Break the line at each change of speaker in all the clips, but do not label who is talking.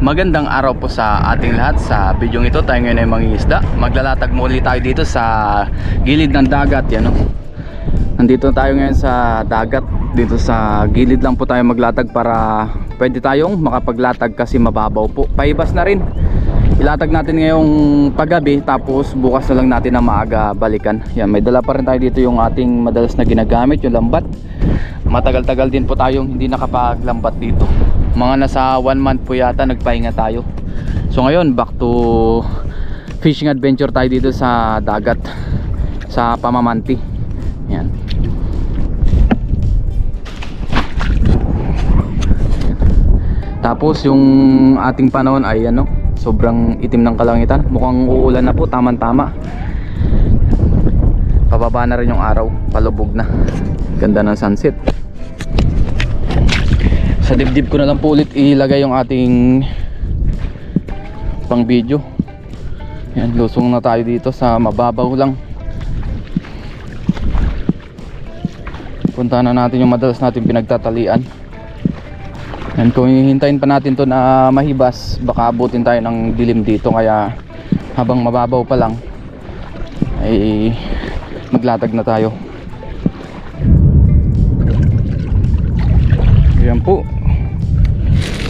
Magandang araw po sa ating lahat. Sa video ito tayo ngayon ay mangingisda. Maglalatag muli tayo dito sa gilid ng dagat. Yan, oh. Nandito tayo ngayon sa dagat. Dito sa gilid lang po tayo maglatag para pwede tayong makapaglatag kasi mababaw po. Paibas na rin. Ilatag natin ngayong paggabi, tapos bukas na lang natin na maaga balikan. Yan, may dala pa rin tayo dito yung ating madalas na ginagamit, yung lambat. Matagal-tagal din po tayong hindi nakapaglambat dito. Mga nasa 1 month po yata nagpahinga tayo. So ngayon back to fishing adventure tayo dito sa dagat, sa Pamamanti. Yan. Tapos yung ating panahon ay ano, sobrang itim ng kalangitan. Mukhang uulan na po, tamang-tama. Pababa na rin yung araw, palubog na. Ganda ng sunset. Sa dibdib ko na lang po ulit ilagay yung ating pang video. Yan, lusong na tayo dito sa mababaw lang. Punta na natin yung madalas natin pinagtatalian. Yan, kung hihintayin pa natin to na mahibas, baka abutin tayo ng dilim dito. Kaya habang mababaw pa lang ay maglatag na tayo. Yan po,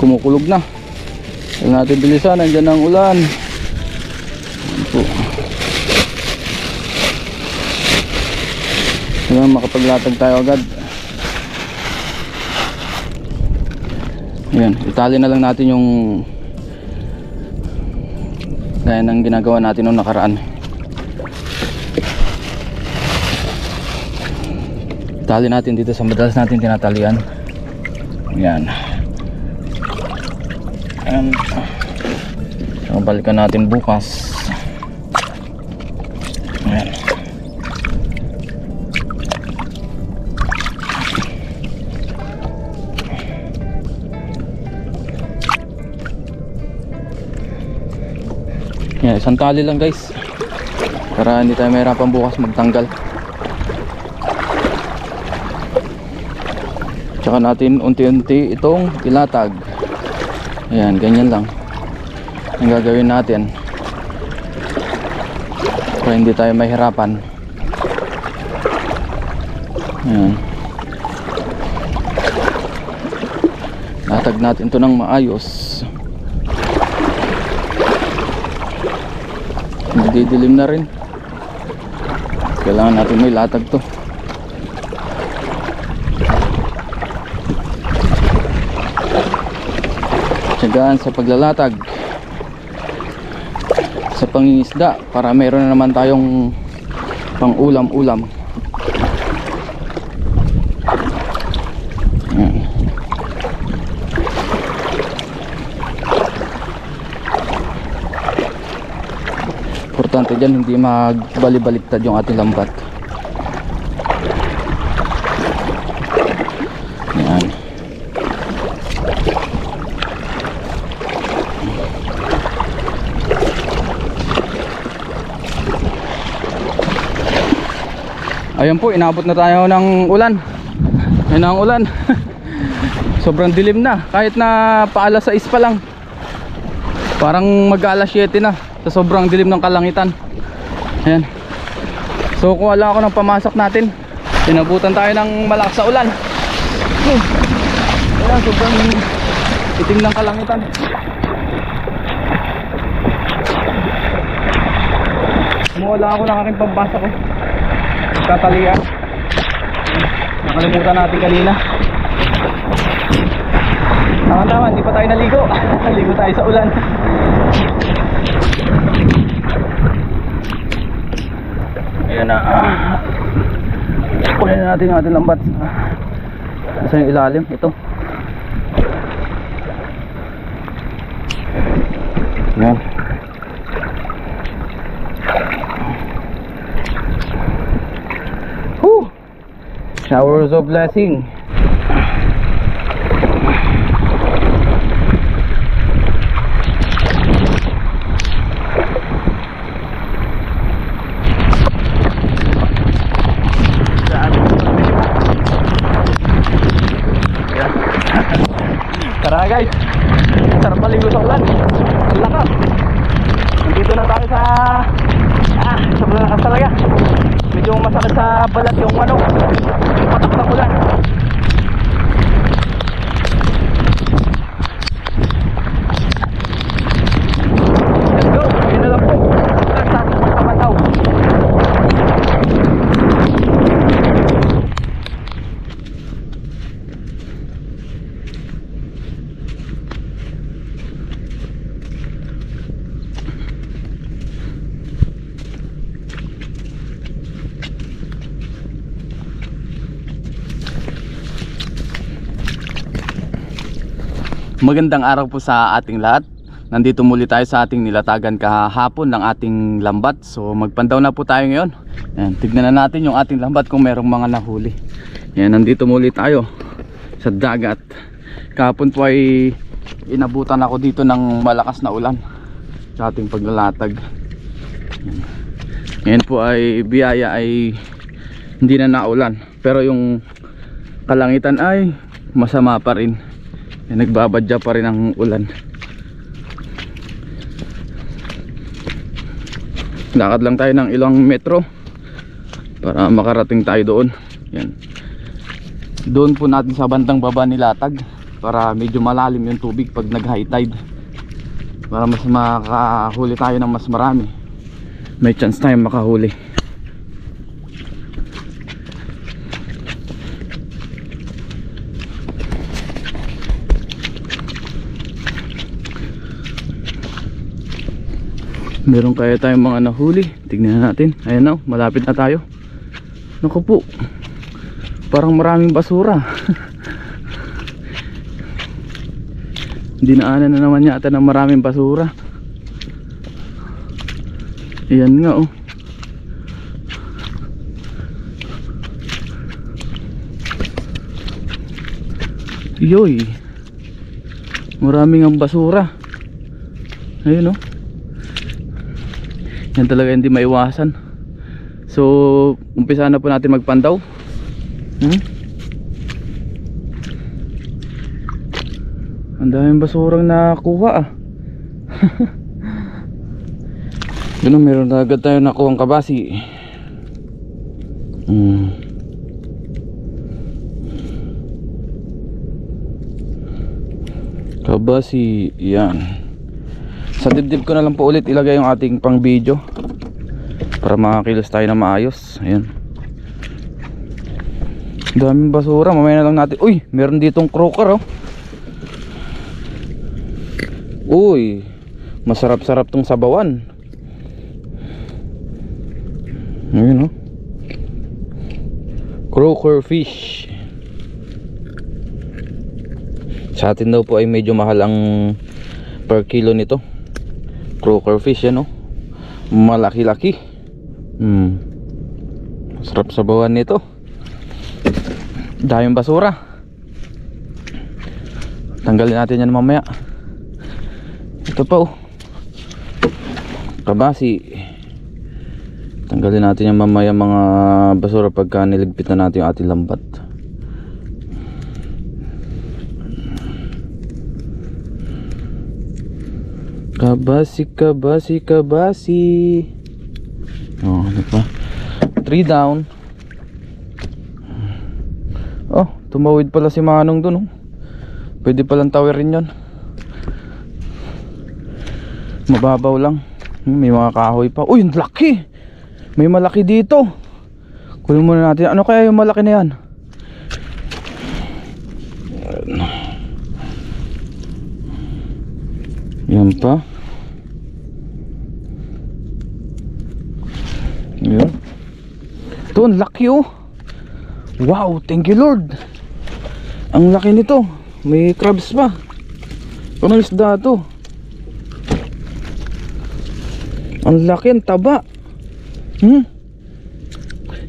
kumukulog na. Huwag natin bilisan, nandiyan ang ulan. Yan po. Yan, makapaglatag tayo agad. Yan, itali na lang natin yung gaya ng ginagawa natin noong nakaraan. Itali natin dito sa madalas natin tinatalian. Yan. Ayan. So, balikan natin bukas. Ayan. Yan, isang tali lang guys, para hindi tayo mahirapan bukas magtanggal. Tsaka natin unti-unti itong ilatag. Ayan, ganyan lang ang gagawin natin para hindi tayo mahirapan. Ayan, latag natin ito ng maayos. Didilim na rin, kailangan natin may latag to. Tiyagaan sa paglalatag sa pangingisda para meron na naman tayong pang ulam-ulam. Importante dyan hindi magbali-baliktad yung ating lambat. Yan. Ayan po, inabot na tayo ng ulan. Ayan na ang ulan. Sobrang dilim na, kahit na paalas 6 pa lang. Parang mag-alas 7 na sa sobrang dilim ng kalangitan. Ayan. So kuwala ako ng pamasak natin. Inabutan tayo ng malakas sa ulan. Ayan, sobrang itim ng kalangitan. Kumuwala ako ng aking pambasa ko. Tatalian. Nakalimutan natin kanina. Tama-tama, hindi pa tayo naligo. Naligo tayo sa ulan. Ayan na. Kunin na natin yung ating lambat. Nasa yung ilalim? Ito. Ayan. Whew! Showers of blessing. Tara guys, sarap maligo sa ulan. sa sa malakas talaga. Medyo masakit sa balat yung yung patak ng ulan. Let's go, yun na lang po. Start sa ating pagkamandaw. Magandang araw po sa ating lahat. Nandito muli tayo sa ating nilatagan kahapon ng ating lambat. So magpandaw na po tayo ngayon. Ayan, tignan na natin yung ating lambat kung merong mga nahuli. Ayan, nandito muli tayo sa dagat. Kahapon po ay inabutan ako dito ng malakas na ulan sa ating paglalatag. Ayan. Ngayon po ay biyaya ay hindi na naulan, pero yung kalangitan ay masama pa rin. Nagbabadya pa rin ang ulan. Lakad lang tayo ng ilang metro para makarating tayo doon. Yan. Doon po natin sa bandang baba nilatag para medyo malalim yung tubig pag nag high tide, para mas makahuli tayo ng mas marami. May chance tayo makahuli. Meron kaya tayong mga nahuli. Tignan natin. Ayan na, malapit na tayo. Naku po, parang maraming basura. Dinaanan na naman yata ng maraming basura. Ayan nga oh. Yoy, maraming ang basura. Ayun oh. Yan talaga hindi maiwasan. So umpisa na po natin magpandaw. Ang daming basurang nakuha ah. Yun, meron na agad tayo nakuha ang kabasi. Kabasi, yan. Sa dibdib ko na lang po ulit ilagay yung ating pang video para makakilos tayo na maayos. Ayan, daming basura. Mamaya na lang natin. Uy, meron ditong croaker oh. Uy, masarap-sarap tong sabawan. Ayun oh, croaker fish. Sa atin daw po ay medyo mahal ang per kilo nito. Croaker fish yan oh, malaki-laki. Sarap sabawan nito. Daming basura. Tanggalin natin yan mamaya. Ito pa oh, kabasi. Tanggalin natin yan mamaya mga basura pagka niligpit na natin yung ating lambat. Kabasi, kabasi, kabasi. Oh, ano pa? 3 down. Oh, tumawid pala si Manong dun oh. Pwede palang tawirin yun. Mababaw lang. May mga kahoy pa. Uy, ang laki. May malaki dito. Kunin muna natin. Ano kaya yung malaki na yan? Yan pa. Yan. Ito, ang laki oh. Wow, thank you Lord. Ang laki nito. May crabs pa. Ano isda to? Ang laki, ang taba.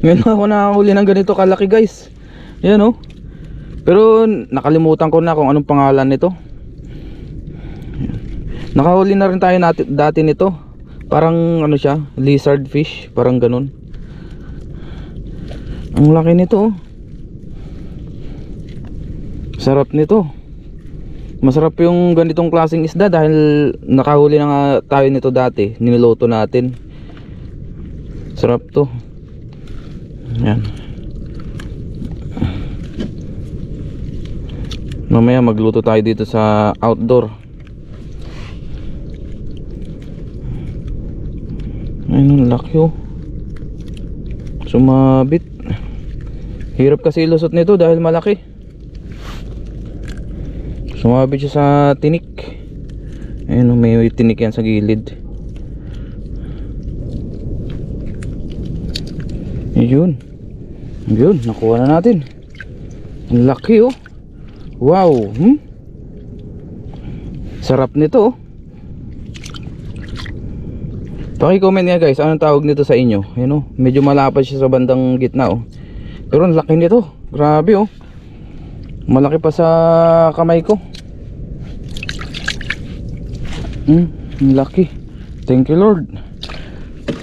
Ngayon ako nakahuli ng ganito kalaki guys. Yan oh. Pero nakalimutan ko na kung anong pangalan nito. Nakahuli na rin tayo dati nito. Parang ano siya, lizard fish, parang ganun. Ang laki nito oh. Sarap nito. Masarap yung ganitong klaseng isda dahil nakahuli na nga tayo nito dati. Niluto natin. Sarap to. Yan. Mamaya magluto tayo dito sa outdoor. Ayun, laki oh. Sumabit. Hirap kasi ilusot nito dahil malaki. Sumabit siya sa tinik. Ayun, may tinik yan sa gilid. Ayun. Ayun, nakuha na natin. Ang laki oh. Wow. Sarap nito oh. Paki-comment nga guys, anong tawag nito sa inyo? Ayun oh, medyo malapad siya sa bandang gitna oh. Pero ang laki nito. Grabe oh. Malaki pa sa kamay ko. Ang laki. Thank you Lord.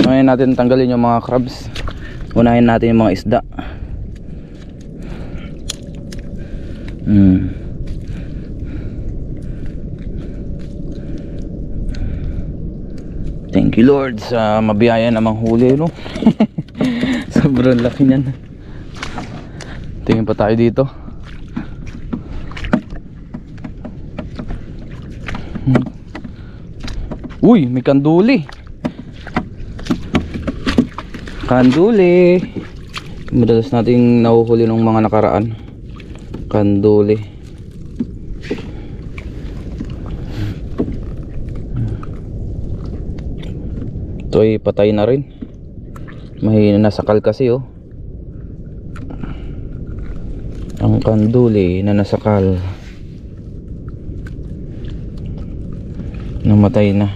Ngayon natin tanggalin yung mga crabs. Unahin natin yung mga isda. Thank you Lord sa mabiyaya namang huli no. Sobrang laki niyan. Tingin pa tayo dito. Uy, may kanduli. Kanduli. Madalas nating nahuhuli ng mga nakaraan. Kanduli. Ito ay patay na rin. May nasakal kasi oh. Ang kanduli na nasakal. Namatay na.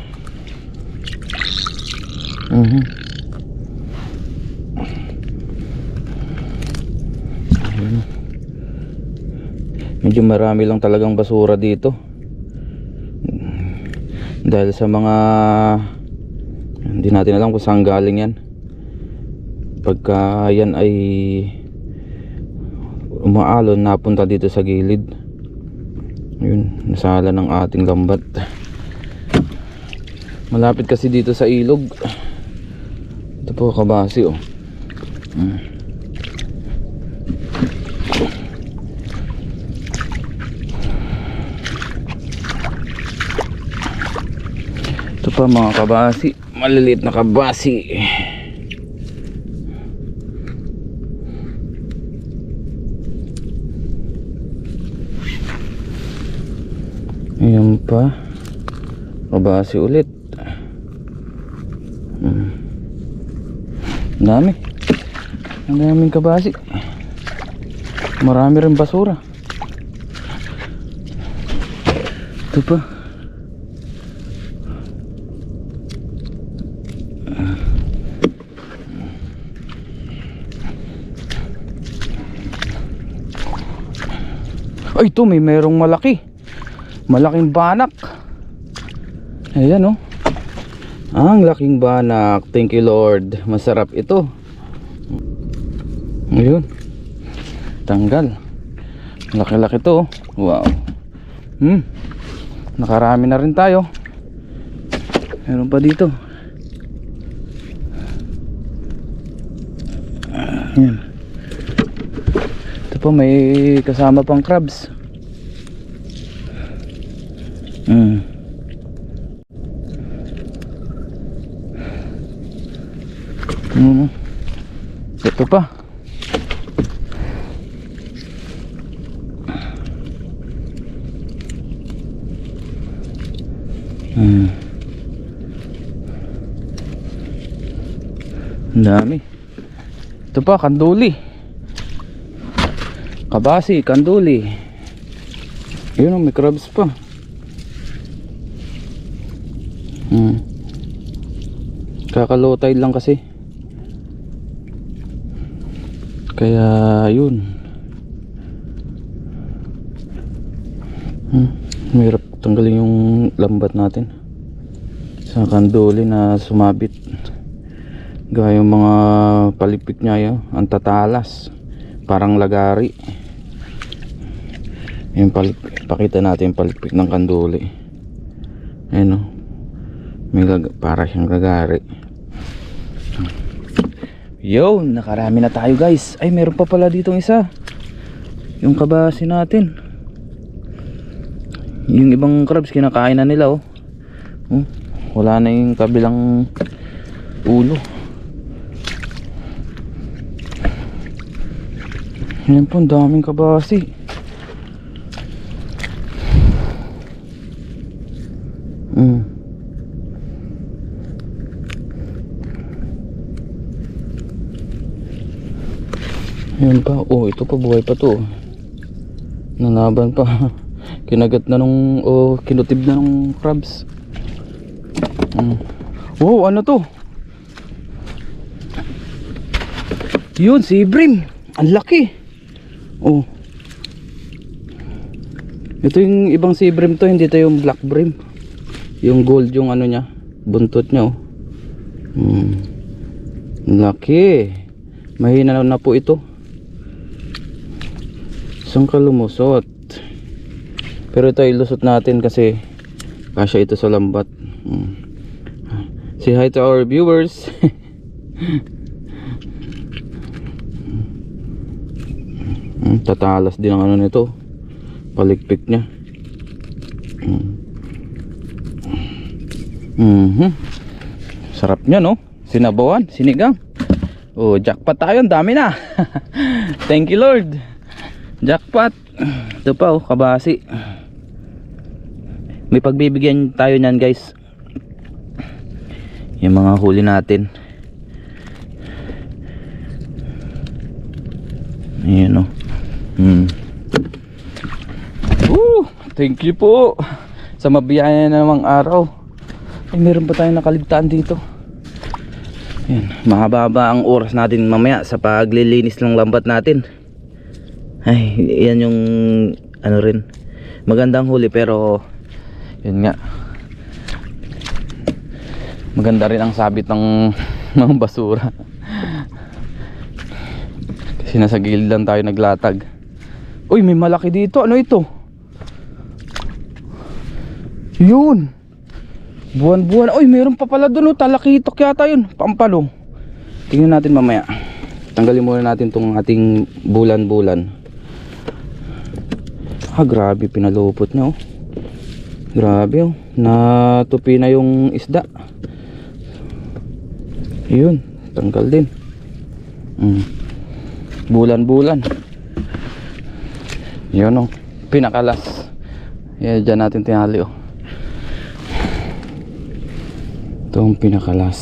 Medyo marami lang talagang basura dito. Dahil sa mga hindi natin alam kung saan galing yan. Pagka yan ay umaalon, napunta dito sa gilid. Yun, nasala ng ating lambat. Malapit kasi dito sa ilog. Ito po kabasi oh. Ito pa mga kabasi, maliliit na kabasi. Ayan pa, kabasi ulit. Dami. Ang daming kabasi. Marami rin basura. Ito pa. Ay, ito may merong malaki. Malaking banak. Ayan oh. Ang laking banak. Thank you Lord. Masarap ito. Ayun. Tanggal. Laki-laki to. Wow. Nakarami na rin tayo. Meron pa dito. Ayan. Ito pa may kasama pang crabs. Ito pa. Ang dami. Ito pa, kanduli. Kabasi, kanduli. Yun, may crabs pa. Kakalotay lang kasi. Kaya yun. Mahirap tanggalin yung lambat natin sa kanduli na sumabit. Gaya yung mga palipik niya yun, ang tatalas. Parang lagari. Yung pakita natin yung palikpik ng kanduli. Ayun o. May para siyang gagari. Yo, nakarami na tayo guys. Ay, meron pa pala ditong isa. Yung kabasi natin. Yung ibang crabs kinakain na nila oh. Wala na yung kabilang ulo. Yan po, ang daming kabasi. Yan pa, oh ito pa, buhay pa to. Nanaban pa. Kinagat na nung, kinutib na nung crabs. Wow, ano to? Yun, si Brim. Ang laki. Oh. Ito yung ibang si Brim to, hindi to yung black Brim. Yung gold yung ano niya, buntot niya oh. Laki. Mahina na po ito. Saan ka lumusot? Pero ito ilusot natin kasi kasya ito sa lambat. Say hi to our viewers. Tatalas din ang ano nito, palikpik niya. Sarap niya no, sinabawan, sinigang. Oh, jackpot tayo, ang dami na. Thank you Lord. Jackpot. Ito pa oh, kabasi. May pagbibigyan tayo niyan guys. Yung mga huli natin. Ayan oh. Thank you po sa mabiyaya na namang araw. Ay, meron pa tayong nakaligtaan dito. Ayan, mahaba ang oras natin mamaya sa paglilinis ng lambat natin. Ay, yan yung ano rin, magandang huli pero yun nga, maganda rin ang sabit ng mga basura. Kasi nasa gilid lang tayo naglatag. Uy, may malaki dito. Ano ito? Yun, buwan-buwan. Uy, meron pa pala dun oh. Talakitok yata yun, pampalo. Tingnan natin mamaya. Tanggalin muna natin tong ating bulan-bulan. Grabe, pinalupot niya oh. Grabe oh, natupi na yung isda. Yun, tanggal din. Bulan-bulan. Yun oh, pinakalas. Yan, dyan natin tinali oh. Itong pinakalas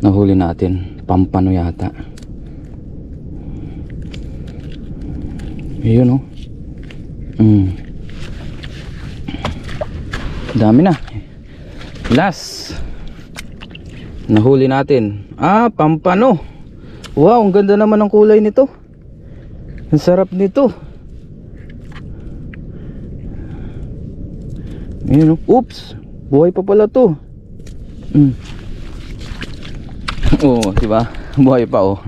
nahuli natin, pampano yata. Yun oh. Dami na. Last nahuli natin, pampano. Wow, ang ganda naman ng kulay nito. Ang sarap nito. Ayun, oops, buhay pa pala to. Oh, diba? Buhay pa oh.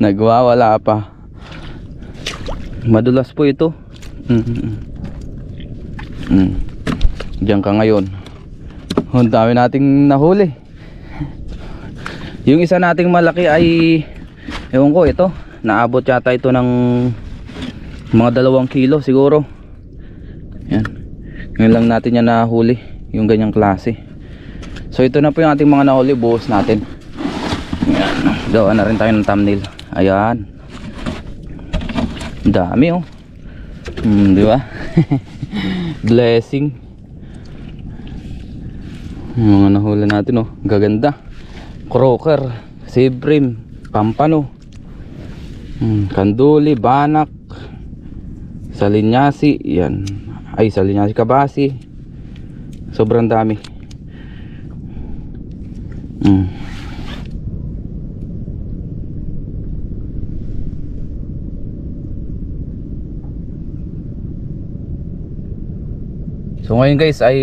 Nagwawala pa. Madulas po ito. Diyan ka ngayon. Ang dami nating nahuli. Yung isa nating malaki ay, ewan ko, ito naabot yata ito ng mga 2 kilo siguro. Yan, ngayon lang natin yan nahuli, yung ganyang klase. So ito na po yung ating mga nahuli, buhos natin. Yan, gawa na rin tayo ng thumbnail. Ayan, dami oh. Di ba? Blessing. Yung mga nahuli natin oh, gaganda. Croaker, sibrim, pampano, kanduli, banak, salinyasi, yan. Ay, salinyasi, kabasi. Sobrang dami. So ngayon guys ay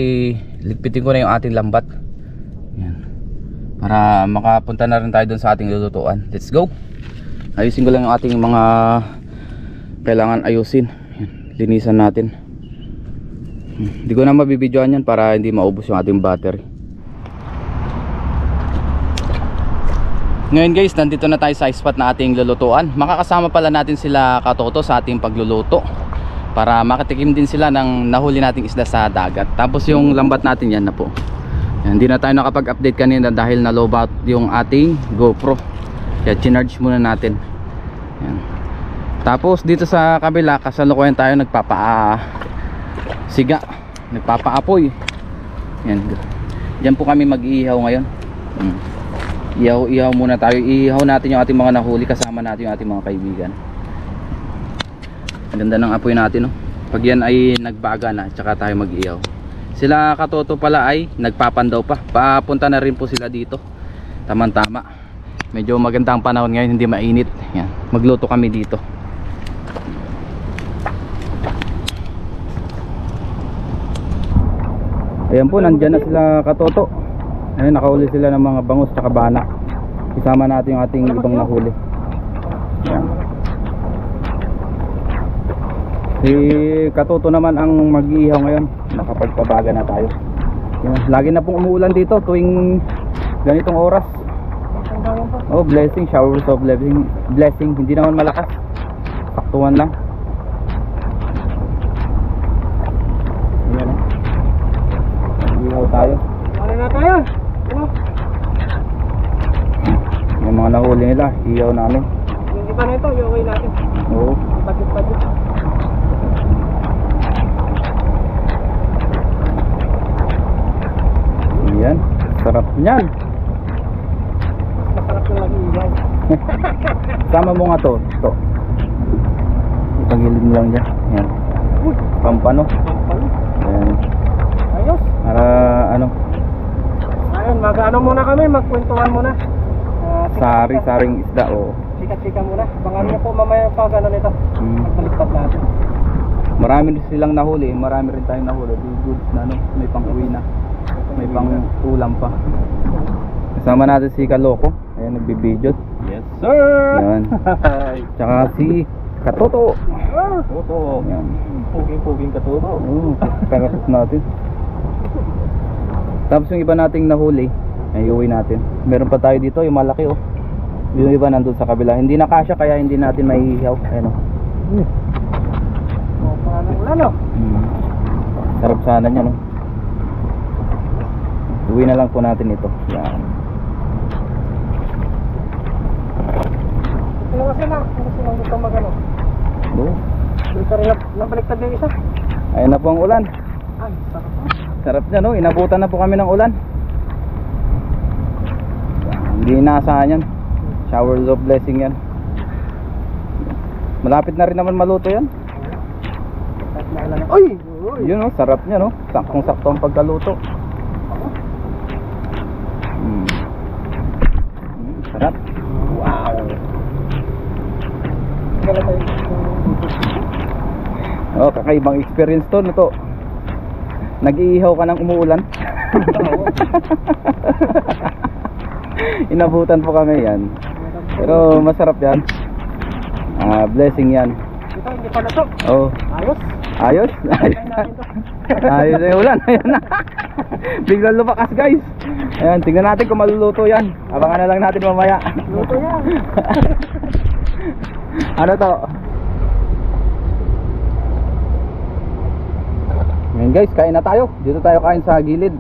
ligpitin ko na yung ating lambat. Yan, para makapunta na rin tayo dun sa ating lulutuan. Let's go. Ayusin ko lang yung ating mga kailangan ayusin. linisan natin. Hindi ko na mabibidyoan yan para hindi maubos yung ating battery. Ngayon guys, nandito na tayo sa spot na ating lulutuan. Makakasama pala natin sila Katoto sa ating pagluluto para makatikim din sila ng nahuli nating isda sa dagat. Tapos yung lambat natin yan na po. Hindi na tayo nakapag-update kanina dahil na lowbat yung ating GoPro. Kaya chinarge muna natin. Yan. Tapos dito sa kabila, kasalukuyan tayo nagpapasiga, nagpapaapoy. Yan. Diyan po kami mag-iihaw ngayon. Ihaw muna tayo. Ihaw natin yung ating mga nahuli, kasama natin yung ating mga kaibigan. Ang ganda ng apoy natin, no? Pag yan ay nagbaga na, tsaka tayo mag-ihaw. Sila Katoto pala ay nagpapandaw pa. Papunta na rin po sila dito. Tama-tama. Medyo magandang panahon ngayon, hindi mainit. Yan. Magluto kami dito. Ayan po, nandyan na sila Katoto. Ayun, nakahuli sila ng mga bangus tsaka banak. Isama natin yung ating ibang nahuli. Ayan. Si Katoto naman ang mag-iihaw ngayon. Nakapagpabaga na tayo. Ayan. Lagi na pong umuulan dito tuwing ganitong oras. Oh, blessing, showers of blessing. Hindi naman malakas. Saktuhan lang. Ayan. Mag-iihaw tayo.
Ano na tayo? Ano?
Yung mga nahuli nila, ihaw namin.
Yung iba na ito, iuwi natin.
Oo.
Padit.
Ayan, sarap niyan.
Masarap yung mag-iihaw.
Sama mo nga to. Ito. Ipagilid mo lang dyan. Ayan. Pampano. Ayan.
Ayos.
Para ano,
Ayun, mag-ano muna kami, magkwentuhan muna.
sari-saring isda. Oo.
Chika-chika muna. Bangan niyo po mamaya pag ano nito. Magbaliktad natin.
Marami rin silang nahuli. Marami rin tayong nahuli. Di goods na ano, may pang-uwi na. May pang-ulam pa. Kasama natin si Kaloko. Ayan, nagbibidyo.
Yes, sir!
Ayan. Tsaka si Katoto.
Toto.
Ayan.
Puging Katoto.
Oo, kakasot natin. Tapos yung iba nating nahuli ay iuwi natin. Meron pa tayo dito, yung malaki oh. Yung iba nandun sa kabila. Hindi na kasya kaya hindi natin maiihaw. Ayan oh.
Parang ulan oh.
Sarap sana niya no. Iuwi na lang po natin ito. Yan.
Ito kasi na. Gusto lang gusto mag-ano.
Oo.
Dito rin nabaliktad yung isa.
Ayan na po ang ulan.
Ay, sarap.
Sarap niya no. Inabutan na po kami ng ulan. Hindi inaasahan yan. Showers of blessing yan. Malapit na rin naman maluto yan.
Uy!
Yun no, sarap niya no. Saktong-sakto ang pagkaluto. Sarap.
Wow!
Oh, kakaibang experience to, no to. Nag-iihaw ka ng umuulan. Inabutan po kami yan. Pero masarap yan. Blessing yan.
Ito, hindi pa na to.
Oh,
Ayos.
ayos. Ayos na yung ulan. Ayan na. Biglang lumakas guys. Ayan, tingnan natin kung maluluto yan. Abangan na lang natin mamaya.
Luto yan.
Ano to? Ngayon guys, kain na tayo. Dito tayo kain sa gilid.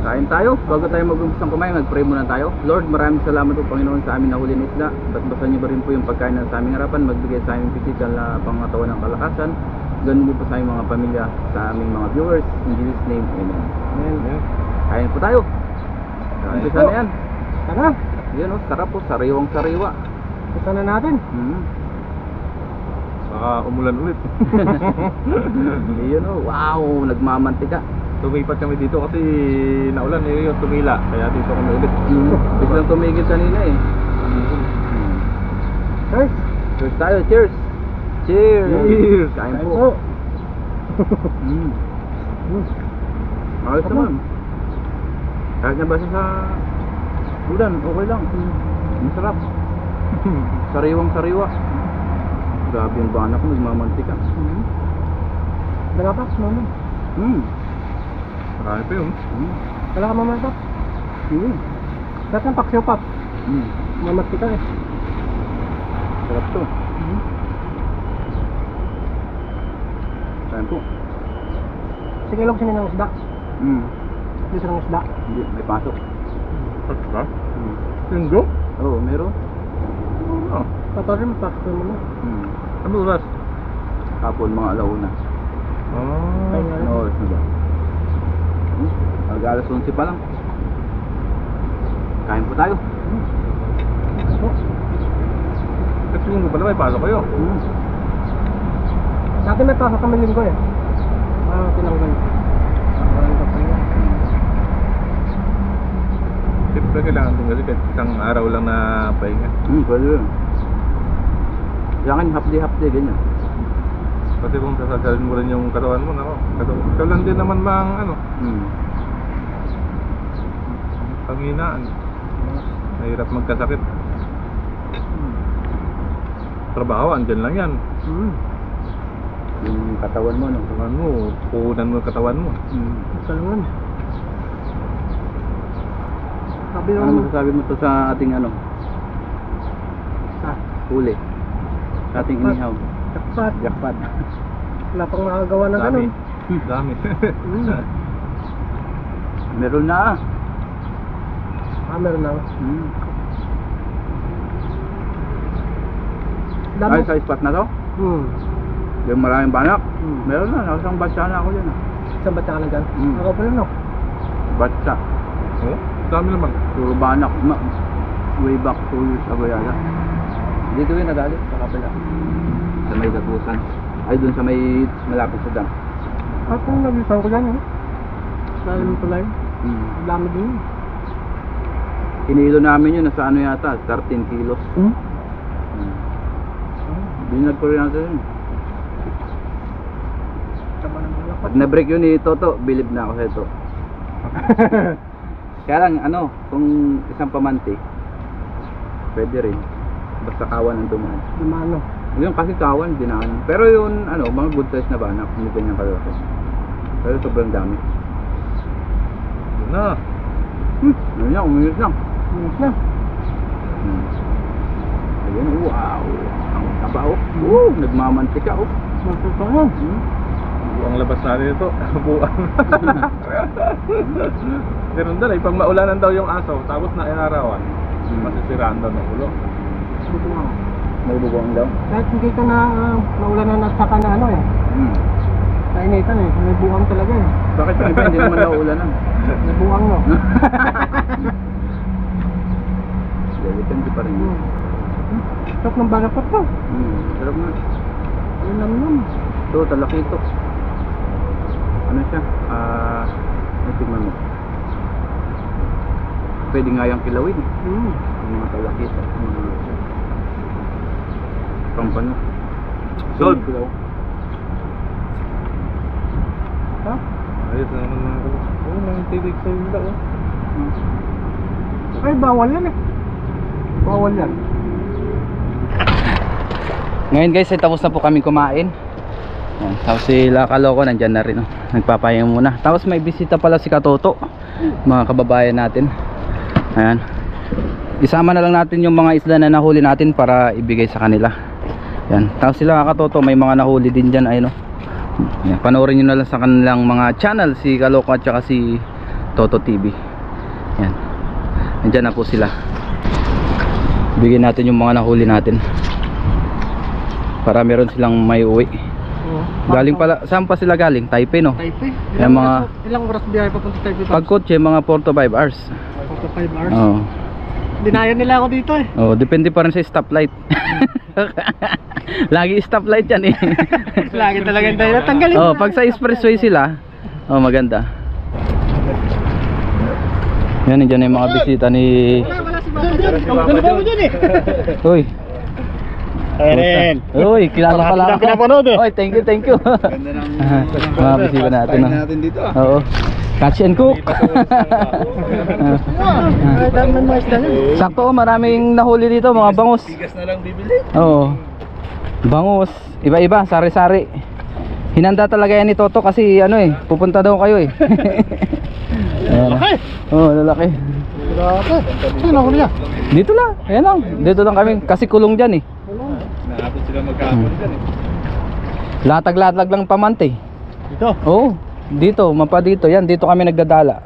Kain tayo. Bago tayo mag-umpisang kumain, mag-pray muna tayo. Lord, maraming salamat po Panginoon sa amin nahuli na isda. Basbasan niyo ba rin po yung pagkain na sa aming harapan. Magbigay sa aming physical na pangatawan ng kalakasan. Ganun din po sa aming mga pamilya, sa aming mga viewers. In Jesus' name, amen.
Amen.
Kain po tayo. Umpisa na yan.
Tara.
Yan o, sarap po. Sariwang sariwa.
Umpisa na natin.
Baka umulan ulit.
Yun o, wow, nagmamantika.
Tumipat kami dito kasi naulan eh yung tumila. Kaya dito kami ulit.
Biglang tumigil kanina eh.
Cheers.
Cheers tayo, cheers. Cheers.
Cheers.
Kain po. Ayos naman. Kahit nabasa sa ulan, okay lang. Masarap. Sariwang sariwa. Grabe yung banak mo, nagmamantika.
Dalapas, mama.
Marami pa yun.
Wala ka mamatak. Lahat ng paksiw pap. Mamati ka eh.
Sarap to. Saan po?
Sige lang sinin ng isda. Dito ng isda.
Hindi, may pasok.
Pagka? Linggo?
Oo, meron.
Oo.
Patorin mo, paksiw mo na.
Ano oras?
Hapon, mga alauna.
Kaya nga rin.
Ano oras na ba? Mag-alas 11 pa lang. Kain po tayo.
Kasi linggo pala may pasok kayo.
Dati may pasok kami linggo eh. Tinanggal.
Siyempre kailangan din kasi kahit isang araw lang na pahinga.
Pwede yun. Kailangan half-day, ganyan.
Kasi kung sasasalin mo rin yung katawan mo, nako. Ikaw lang din naman mang ano, panghinaan. Mahirap magkasakit. Trabaho, andyan lang yan.
Yung katawan mo, no?
Katawan mo, puhunan mo yung katawan mo.
Salungan. Sabi
Ano
yung...
masasabi mo to sa ating ano? Huli. Sa ating
Jackpot.
inihaw.
Jackpot.
Jackpot.
Wala pang makagawa ng
Dami.
ganun.
Dami.
Meron na ah.
Meron na. Dami.
Ay, sa spot na to? Yung maraming banak? Meron na, nakasang batsa na ako dyan ah.
Isang bata ka na dyan?
Mm.
Ako pala no?
Batsa.
Oh, dami naman.
Puro banak. Way back 2 years ago yata. Dito yun nagalit, sa kapila. Sa may Dagusan. Ay, dun sa may malapit sa dam.
At kung nabisan ko dyan eh. Lalim mo pala yun. Dami din yun.
Kinilo namin yun, nasa ano yata, 13 kilos. Binag ko rin natin yun.
Taba naman lang.
Pag na-break yun ni Toto, believe na ako sa ito. Kaya lang, ano, kung isang pamanti, pwede rin. Basta kawan ang dumaan.
Dumano.
Yung kasi kawan, dinaan. Pero yun, ano, mga good size na banak, hindi ganyan kalaki. Pero sobrang dami.
Yun na.
Ano yan, uminit lang.
Minus na.
Ayun, wow. Ang taba, oh. Nagmamantika, oh.
Masuk pa nga.
Ang labas natin ito. Buang. Pero dala, pag maulanan daw yung aso, tapos na inarawan, masisiraan daw ng ulo.
Dito nga.
Magbubuang daw.
Kahit hindi ka na naulanan at saka na ano eh. Kainitan eh. May buwang talaga eh.
Bakit yung iba hindi naman nauulan lang?
May buwang no.
Depende pa rin.
Sarap ng balakot pa.
Sarap nga.
Yun lang yun.
Ito, talakito. Ano siya? Ano tingnan mo? Pwede nga yung kilawin. Yung mga talakito. Pampano.
Sold.
Kilaw.
Ha?
Ayos na naman mga kalas. Oo, nang titig sa yung dao.
Ay, bawal yan eh. Bawal yan.
Ngayon guys, ay tapos na po kami kumain. Yan. Tapos sila Kaloko nandyan na rin, oh. Nagpapahinga muna. Tapos may bisita pala si Katoto, mga kababayan natin. Ayan. Isama na lang natin yung mga isda na nahuli natin para ibigay sa kanila. Yan. Tapos sila Katoto, may mga nahuli din dyan. Ayun, oh. Yan. Panoorin nyo na lang sa kanilang mga channel, si Kaloko at saka si Toto TV. Yan. Nandyan na po sila. Bigyan natin yung mga nahuli natin para meron silang may uwi. Galing pala, saan pa sila galing? Taipei, no?
Taipei.
Yung mga
Ilang oras biyahe papunta Taipei?
pag kotse, mga 4 to 5 hours.
4 to 5 hours.
Oo.
Dinayan nila ako dito eh.
Oh, depende pa rin sa stoplight. Lagi stoplight yan eh.
Lagi talaga yung dahil. Tanggalin
Oh, pag sa expressway sila, oh maganda. Yan, nandiyan na yung mga bisita ni...
Wala si Papa dyan. Ano ba mo dyan eh?
Uy.
Ayan.
Uy, kilala pala ako.
Pinapanood eh.
Uy, thank you, thank you.
Ganda ng
Mga bisita natin.
Kain natin dito ah.
Oo. Catch and cook.
Ay, dami ng mga isda yun.
Sakto, maraming nahuli dito, mga bangus.
Bigas na lang bibili.
Oo. Bangus, iba-iba, sari-sari. Hinanda talaga yan ni Toto kasi ano eh, pupunta daw kayo eh. Ayan.
Lalaki.
Oo, lalaki.
Grabe. Sino ako niya?
Dito lang, ayan lang. Dito lang kami kasi kulong dyan eh.
Naabot sila magkahapon dyan eh.
Latag-latag lang pamante.
Ito.
Oo, dito, mapa dito. Yan, dito kami nagdadala.